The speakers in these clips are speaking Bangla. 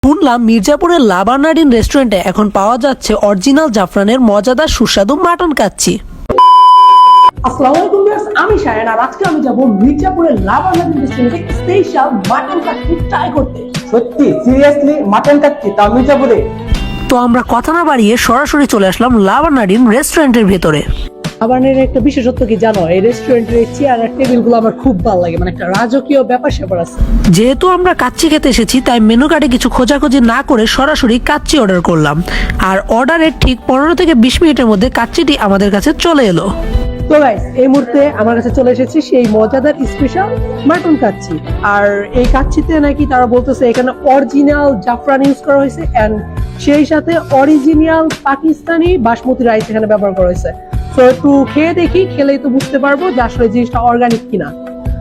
শুনলাম মির্জাপুরের লাবানাডিন রেস্টুরেন্টে এখন পাওয়া যাচ্ছে অরিজিনাল জাফরানের মজাদার সুস্বাদু মাটন কাচ্চি। আসসালামু আলাইকুম ভিউয়ার্স, আমি শায়ন আর আজকে আমি যাব মির্জাপুরের লাবানাডিন রেস্টুরেন্টে স্পেশাল মাটন কাচ্চি ট্রাই করতে। সত্যি সিরিয়াসলি মাটন কাচ্চি তা মির্জাপুরে? তো আমরা কথা না বাড়িয়ে সরাসরি চলে আসলাম লাবানাডিন রেস্টুরেন্টের ভেতরে। লাবানের একটা বিশেষত্ব কি জানো? এই রেস্টুরেন্টের চেয়ার আর টেবিলগুলো আমার খুব ভালো লাগে, মানে একটা রাজকীয় ব্যাপার স্যাপার আছে। যেহেতু আমরা কাচ্চি খেতে এসেছি তাই মেনু কার্ডে কিছু খোঁজাখুঁজি না করে সরাসরি কাচ্চি অর্ডার করলাম, আর অর্ডারের ঠিক 15 থেকে 20 মিনিটের মধ্যে কাচ্চিটি আমাদের কাছে চলে এলো। তো গাইস, এই মুহূর্তে আমার কাছে চলে এসেছে সেই মজাদার স্পেশাল মাটন কাচ্চি। আর এই কাচ্চিতে নাকি তারা বলতেছে এখানে অরিজিনাল জাফরান ইউজ করা হয়েছে এন্ড সেই সাথে অরিজিনাল পাকিস্তানি বাসমতি রাইস এখানে ব্যবহার করা হয়েছে। তো একটু খেয়ে দেখি, খেলেই তো বুঝতে পারবো যে আসলে জিনিসটা অর্গানিক কিনা।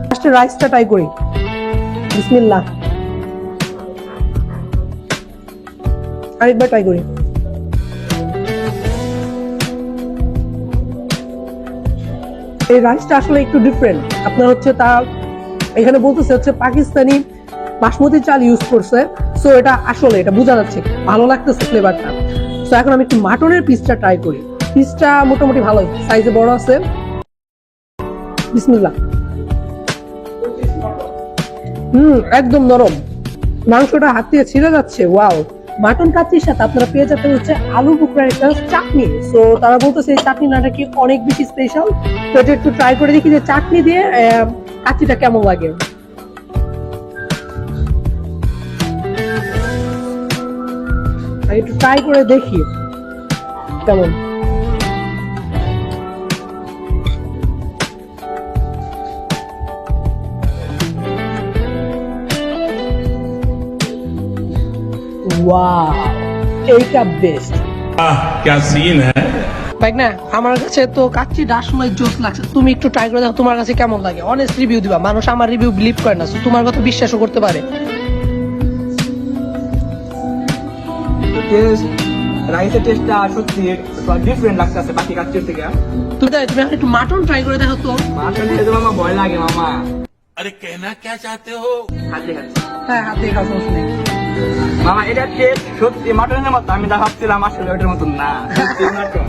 ফার্স্টে রাইসটা ট্রাই করি। বিসমিল্লাহ। আরেকবার ট্রাই করি। এই রাইসটা আসলে একটু ডিফারেন্ট। আপনার হচ্ছে তা এখানে বলতেছে হচ্ছে পাকিস্তানি বাসমতি চাল ইউজ করছে, সো এটা আসলে এটা বোঝা যাচ্ছে, ভালো লাগতেছে ফ্লেভারটা। সো এখন আমি একটু মাটনের পিসটা ট্রাই করি। পিসটা মোটামুটি ভালোই, সাইজে বড় আছে। বিসমিল্লাহ। একদম নরম, মাংসটা হাত দিয়ে ছিঁড়ে যাচ্ছে। ওয়াও। মাটন কাচ্চির সাথে আপনারা পেয়ে যাবেন হচ্ছে আলু বুকরার একটা চাটনি। সো তারা বলতেছে এই চাটনি নাকি অনেক বেশি স্পেশাল। তো এটা একটু ট্রাই করে দেখি যে চাটনি দিয়ে কাচ্চিটা কেমন লাগে। একটু ট্রাই করে দেখি কেমন। ওয়াও, এইটা বেস্ট। क्या सीन है। ভাই না, আমার কাছে তো কাচ্চিটা আসলে জোস লাগছে। তুমি একটু ট্রাই করে দেখো তোমার কাছে কেমন লাগে। অনেস্ট রিভিউ দিবা, মানুষ আমার রিভিউ বিলিভ করে না, তোমার কথা বিশ্বাসও করতে পারে। রাইসের টেস্টটা সত্যি ডিফারেন্ট লাগতেছে বাকি কাচ্চির থেকে। তুমি এখন একটু মাটন ট্রাই করে দেখো তো। মাটন খেতে মামা ভয় লাগে মামা। अरे कहना क्या चाहते हो। হাতে খাচ্ছি হ্যাঁ, হাত দিয়ে খাও, সমস্যা নেই। মামা, এটা টেস্ট সত্যি মাটনের মতো। আমি যা ভাবছিলাম আসলে ওটার মতন না। সত্যি mutton.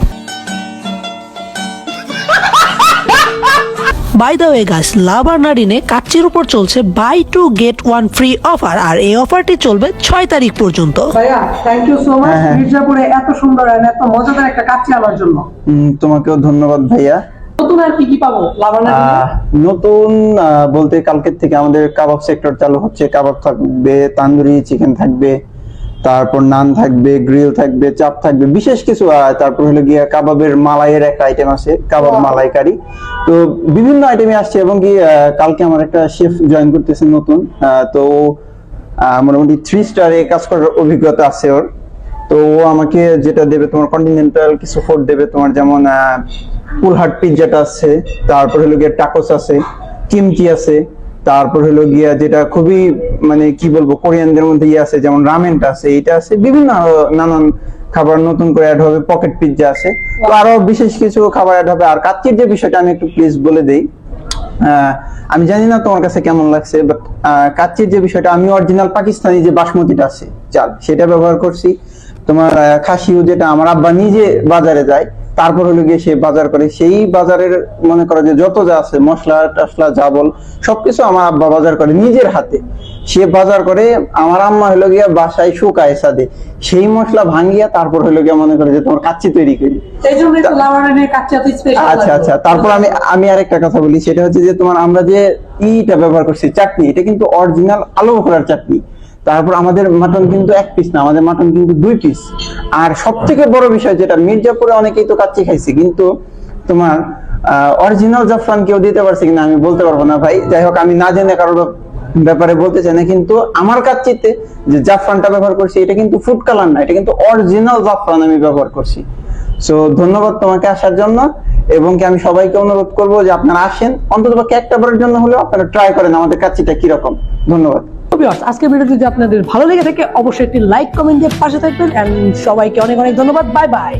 By the way guys, লাবানাডিনে কাচ্চির উপর চলছে বাই 2 get 1 ফ্রি অফার, আর এই অফারটি চলবে 6 তারিখ পর্যন্ত। ভাইয়া, থ্যাংক ইউ সো মাচ মির্জাপুরে এত সুন্দর আর এত মজাদার একটা কাচ্চি আনার জন্য। তোমাকেও ধন্যবাদ ভাইয়া। নতুন আর কি কি পাবো লাবানাডিনে? নতুন বলতে কালকের থেকে আমাদের কাবাব সেক্টর চালু হচ্ছে। কাবাব থাকবে, তান্দুরি চিকেন থাকবে, তারপর নান থাকবে, গ্রিল থাকবে, চাপ থাকবে, বিশেষ কিছু। তারপর হলো গিয়ে কাবাবের মালাইয়ের একটা আইটেম আছে, কাবাব মালাইকারি। তো বিভিন্ন আইটেমে আসছে, এবং কি কালকে আমার একটা শেফ জয়েন করতেছে নতুন। তো মোটামুটি 3 স্টারে কাজ করার অভিজ্ঞতা আছে ওর। তো ও আমাকে যেটা দেবে, তোমার কন্টিনেন্টাল কিছু ফুড দেবে, তোমার যেমন পুলহাট পিৎজাটা আছে, তারপর হলো গিয়ে টাকোস আছে, কিমচি আছে, তারপর হলো গিয়া যেটা খুবই মানে কি বলবো কোরিয়ানদের মধ্যে আছে, যেমন রামেনটা আছে, এটা আছে, বিভিন্ন নানান খাবার নতুন করে অ্যাড হবে, পকেট পিৎজা আছে, তো আরো বিশেষ কিছু খাবার অ্যাড হবে। আর কাচ্চির যে বিষয়টা আমি একটু প্লিজ বলে দেই, আমি জানি না তোমার কাছে কেমন লাগছে, বাট কাচ্চির যে বিষয়টা, আমি অরিজিনাল পাকিস্তানি যে বাসমতিটা আছে চাল, সেটা ব্যবহার করছি। তোমার খাসিও, যেটা আমার আব্বা নিজে বাজারে যায়, তারপর হলো গিয়ে সে বাজার করে, সেই বাজারের মনে করো যে যত যা আছে মশলা টসলা যা বল সবকিছু আমার আব্বা বাজার করে নিজের হাতে। সে বাজার করে, আমার আম্মা হলো গিয়া বাসায় শুকায় সাদে, সেই মশলা ভাঙিয়া তারপর হলো গিয়া মনে করে যে তোমার কাচ্চি তৈরি করি। এই জন্য তো লাবানাডিনের কাচ্চি এত স্পেশাল। আচ্ছা আচ্ছা, তারপর আমি আরেকটা কথা বলি, সেটা হচ্ছে যে তোমার আমরা যে ইটা ব্যবহার করছি চাটনি, এটা কিন্তু অরিজিনাল আলু বোখরার চাটনি। তারপর আমাদের মাটন কিন্তু 1 পিস না, আমাদের মাটন কিন্তু 2 পিস। আর সব থেকে বড় বিষয় যেটা, মির্জাপুরে অনেকেই তো কাচ্চি খাইছে, কিন্তু তোমার অরিজিনাল জাফরান কেউ দিতে পারছে কিনা আমি বলতে পারবো না ভাই। যাই হোক, আমি না জেনে কারোর ব্যাপারে বলতে চাই না, কিন্তু আমার কাচ্চিতে যে জাফরানটা ব্যবহার করছি, এটা কিন্তু ফুড কালার না, এটা কিন্তু অরিজিনাল জাফরান আমি ব্যবহার করছি। সো ধন্যবাদ তোমাকে আসার জন্য, এবং কি আমি সবাইকে অনুরোধ করবো যে আপনারা আসেন, অন্ততপক্ষে একটা বারের জন্য হলেও আপনারা ট্রাই করেন আমাদের কাচ্চিটা কিরকম। ধন্যবাদ। আজকের ভিডিও যদি আপনাদের ভালো লেগে থাকে অবশ্যই একটি লাইক কমেন্ট দিয়ে পাশে থাকবেন। সবাইকে অনেক অনেক ধন্যবাদ। Bye bye.